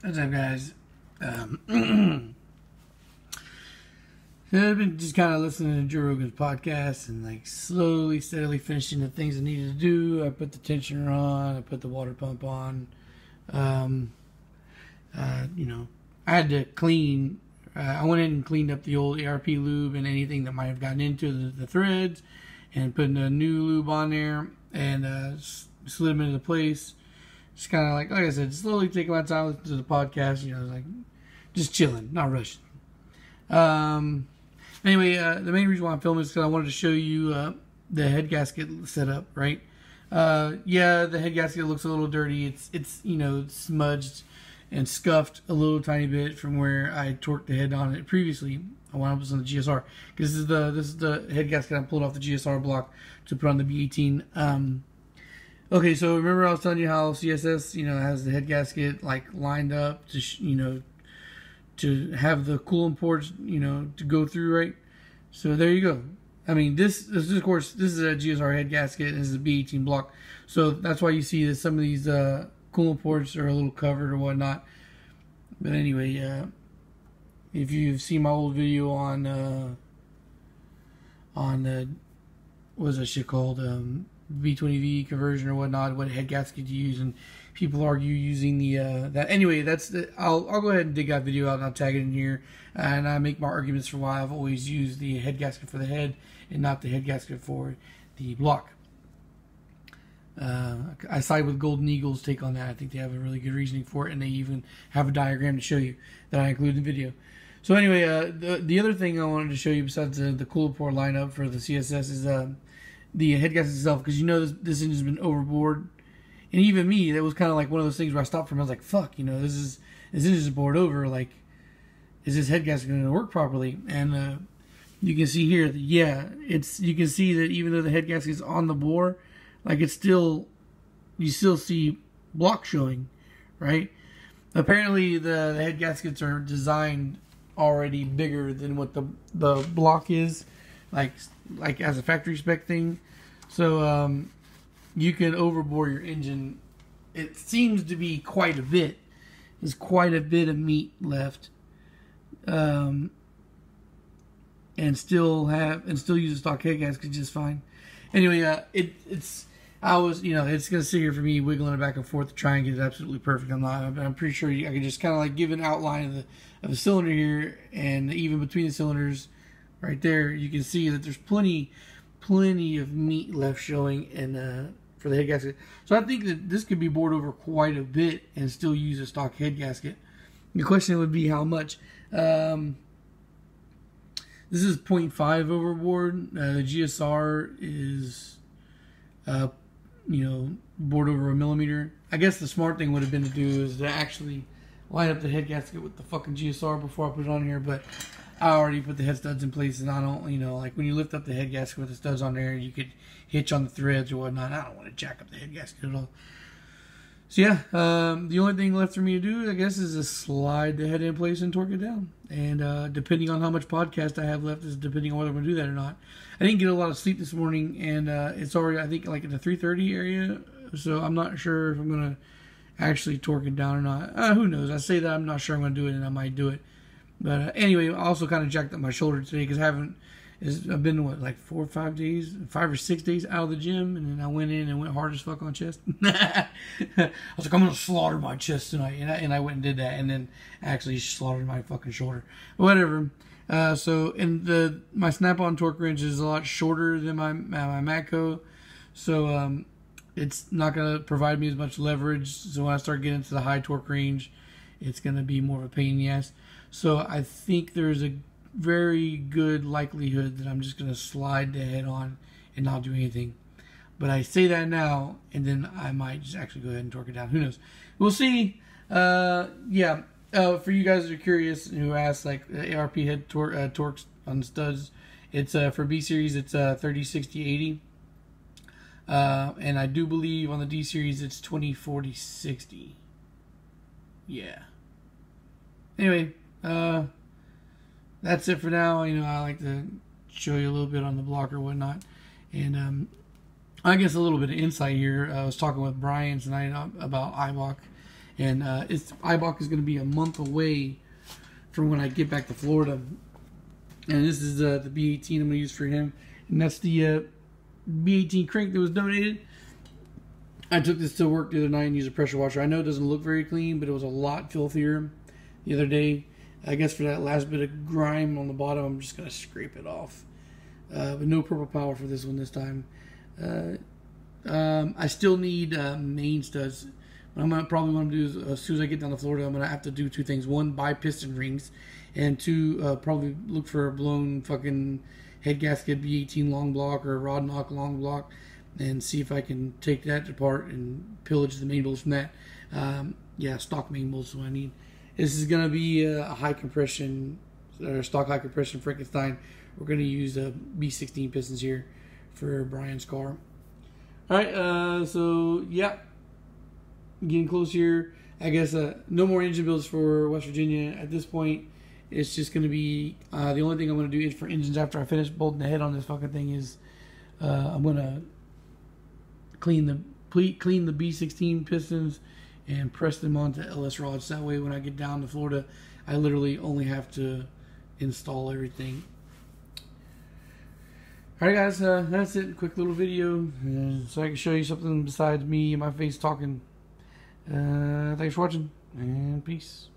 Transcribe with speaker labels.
Speaker 1: What's up, guys? I've been just kind of listening to Joe Rogan's podcast and like slowly, steadily finishing the things I needed to do. I put the tensioner on. I put the water pump on. I had to clean. I went in and cleaned up the old ARP lube and anything that might have gotten into the threads, and putting a new lube on there and slid them into place. Just kind of like I said, slowly taking my time listening to the podcast. Like just chilling, not rushing. Anyway, the main reason why I'm filming is because I wanted to show you the head gasket setup, right? Yeah, the head gasket looks a little dirty. It's smudged and scuffed a little tiny bit from where I torqued the head on it previously when I was on the GSR. Because this is the head gasket I pulled off the GSR block to put on the B18. Okay, so remember I was telling you how CSS has the head gasket like lined up to to have the coolant ports to go through, right? So there you go. I mean, this is of course this is a GSR head gasket and this is a B18 block, so that's why you see that some of these coolant ports are a little covered or whatnot. But anyway, if you've seen my old video on what was that shit called, V20V conversion or whatnot, what head gasket you use, and people argue using the that. Anyway, I'll go ahead and dig that video out and I'll tag it in here, and I make my arguments for why I've always used the head gasket for the head and not the head gasket for the block. I side with Golden Eagle's take on that. I think they have a really good reasoning for it, and they even have a diagram to show you that I include in the video. So anyway, the other thing I wanted to show you besides the coolant port lineup for the CSS is the head gasket itself, because this engine's been overbored, and even me, that was kind of like one of those things where I stopped from. I was like, "Fuck, this engine's bored over. Like, is this head gasket going to work properly?" And you can see here that you can see that even though the head gasket is on the bore, like you still see block showing, right? Apparently, the head gaskets are designed already bigger than what the block is, like as a factory spec thing. So you can overbore your engine. It seems to be quite a bit. There's quite a bit of meat left, and still use a stock head gasket just fine. Anyway, it's gonna sit here for me wiggling it back and forth to try and get it absolutely perfect. I'm pretty sure I can just kind of like give an outline of the cylinder here, and even between the cylinders, right there, you can see that there's plenty of meat left showing, and for the head gasket. So I think that this could be bored over quite a bit and still use a stock head gasket. The question would be how much. This is 0.5 overboard. The GSR is, bored over 1 millimeter. I guess the smart thing would have been to do is to actually line up the head gasket with the fucking GSR before I put it on here, but I already put the head studs in place, and I don't, like when you lift up the head gasket with the studs on there, you could hitch on the threads or whatnot. I don't want to jack up the head gasket at all. So yeah, the only thing left for me to do, I guess, is to slide the head in place and torque it down. And depending on how much podcast I have left is depending on whether I'm going to do that or not. I didn't get a lot of sleep this morning, and it's already, I think, like in the 3:30 area. So I'm not sure if I'm going to actually torque it down or not. Who knows? I say that I'm not sure I'm going to do it, and I might do it. But anyway, I also kind of jacked up my shoulder today because I've been like 4 or 5 days, 5 or 6 days out of the gym, and then I went in and went hard as fuck on chest. I was like, I'm gonna slaughter my chest tonight, and I went and did that, and then actually slaughtered my fucking shoulder. But whatever. My snap-on torque wrench is a lot shorter than my Matco, so it's not gonna provide me as much leverage. So when I start getting into the high torque range, it's gonna be more of a pain in the ass. So I think there's a very good likelihood that I'm just going to slide the head on and not do anything. But I say that now, and then I might just actually go ahead and torque it down. Who knows? We'll see. For you guys that are curious who asked, like, ARP head torques on studs, it's for B series, it's 30, 60, 80. And I do believe on the D series it's 20, 40, 60. Yeah. Anyway, that's it for now. I like to show you a little bit on the block or whatnot, and I guess a little bit of insight here. I was talking with Brian tonight about iBlock, And Eibach is going to be a month away from when I get back to Florida. And this is the B18 I'm going to use for him. And that's the B18 crank that was donated. I took this to work the other night and used a pressure washer. I know it doesn't look very clean, but it was a lot filthier the other day. I guess for that last bit of grime on the bottom, I'm just going to scrape it off. But no purple power for this one this time. I still need main studs. What I'm probably going to do is, as soon as I get down to Florida, I'm going to have to do two things. One, buy piston rings. And two, probably look for a blown fucking head gasket B18 long block or a rod knock long block. And see if I can take that apart and pillage the main bolts from that. Yeah, stock main bolts is what I need. This is going to be a high compression, or stock high compression Frankenstein. We're going to use B16 pistons here for Brian's car. Alright, so yeah. Getting close here. I guess no more engine builds for West Virginia at this point. It's just going to be, the only thing I'm going to do is for engines after I finish bolting the head on this fucking thing is I'm going to clean the B16 pistons and press them onto LS rods. That way when I get down to Florida, I literally only have to install everything. Alright guys, that's it. Quick little video so I can show you something besides me and my face talking. Thanks for watching and peace.